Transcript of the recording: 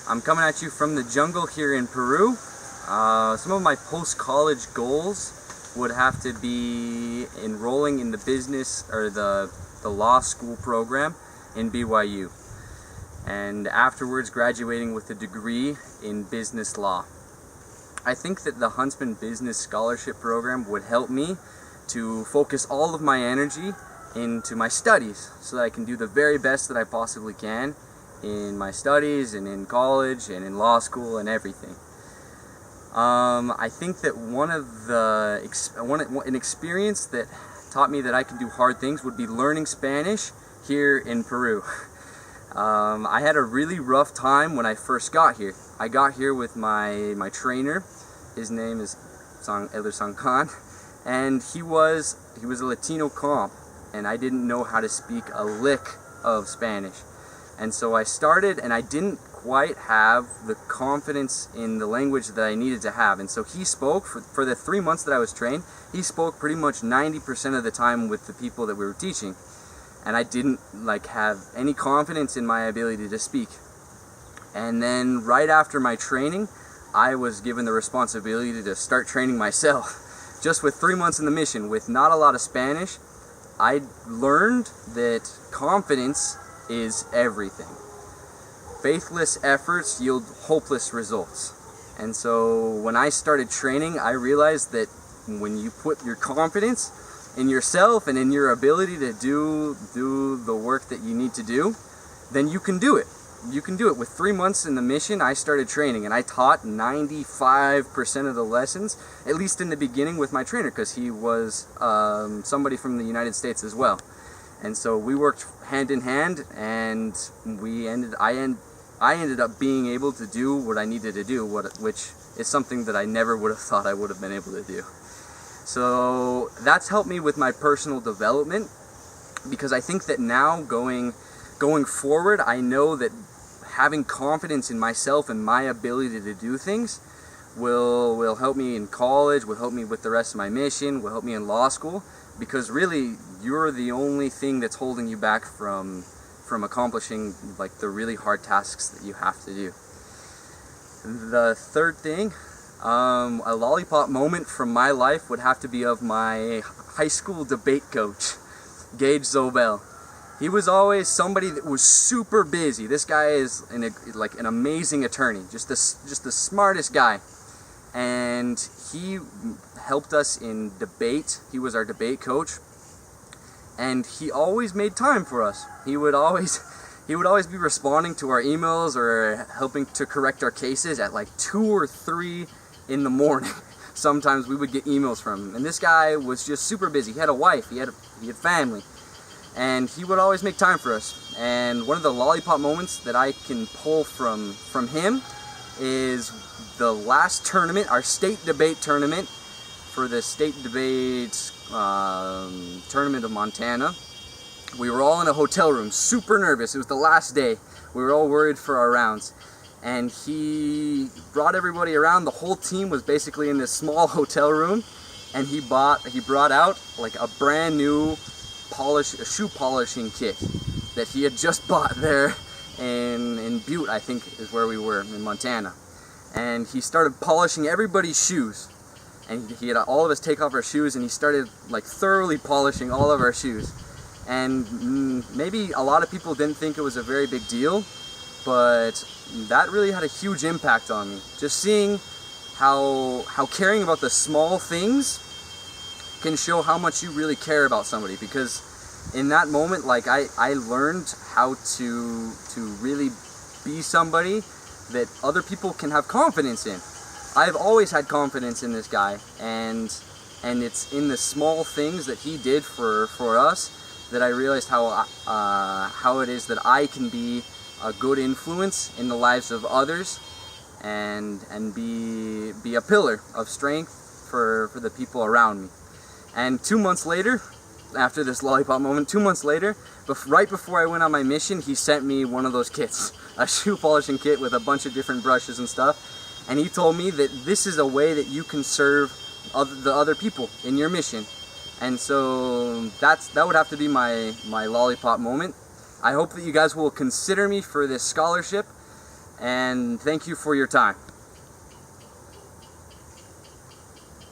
I'm coming at you from the jungle here in Peru. Some of my post-college goals would have to be enrolling in the business or the law school program in BYU, and afterwards graduating with a degree in business law. I think that the Huntsman Business Scholarship Program would help me to focus all of my energy into my studies so that I can do the very best that I possibly can in my studies and in college and in law school and everything. I think that an experience that taught me that I can do hard things would be learning Spanish here in Peru. I had a really rough time when I first got here. I got here with my trainer. His name is Elder Sankan, and he was a Latino comp, and I didn't know how to speak a lick of Spanish. And so I started, and I didn't quite have the confidence in the language that I needed to have. And so he spoke, for the 3 months that I was trained, he spoke pretty much 90% of the time with the people that we were teaching. And I didn't have any confidence in my ability to speak. And then right after my training, I was given the responsibility to start training myself. Just with 3 months in the mission, with not a lot of Spanish, I learned that confidence is everything. Faithless efforts yield hopeless results. And so when I started training, I realized that when you put your confidence in yourself and in your ability to do the work that you need to do, then you can do it. You can do it. With 3 months in the mission, I started training, and I taught 95% of the lessons, at least in the beginning with my trainer, because he was somebody from the United States as well. And so we worked hand in hand, and I ended up being able to do what I needed to do, which is something that I never would have thought I would have been able to do. So that's helped me with my personal development, because I think that now going forward, I know that having confidence in myself and my ability to do things will help me in college, will help me with the rest of my mission, will help me in law school, because really you're the only thing that's holding you back from accomplishing the really hard tasks that you have to do. The third thing, a lollipop moment from my life would have to be of my high school debate coach, Gage Zobel. He was always somebody that was super busy. This guy is an amazing attorney, just the smartest guy. And he helped us in debate. He was our debate coach, and he always made time for us. He would always be responding to our emails or helping to correct our cases at 2 or 3 in the morning. Sometimes we would get emails from him, and this guy was just super busy. He had a wife, he had family, and he would always make time for us. And one of the lollipop moments that I can pull from him is the last tournament, our state debate tournament for the state debate tournament of Montana. We were all in a hotel room, super nervous. It was the last day. We were all worried for our rounds. And he brought everybody around. The whole team was basically in this small hotel room, and he brought out a brand new shoe polishing kit that he had just bought there in Butte, I think is where we were, in Montana. And he started polishing everybody's shoes. And he had all of us take off our shoes, and he started thoroughly polishing all of our shoes. And maybe a lot of people didn't think it was a very big deal, but that really had a huge impact on me. Just seeing how caring about the small things can show how much you really care about somebody. Because in that moment, I learned how to really be somebody that other people can have confidence in. I've always had confidence in this guy, and it's in the small things that he did for us that I realized how it is that I can be a good influence in the lives of others, and be a pillar of strength for the people around me. And 2 months later, after this lollipop moment, 2 months later, right before I went on my mission, he sent me one of those kits, a shoe polishing kit with a bunch of different brushes and stuff. And he told me that this is a way that you can serve the other people in your mission. And so that would have to be my lollipop moment. I hope that you guys will consider me for this scholarship, and thank you for your time.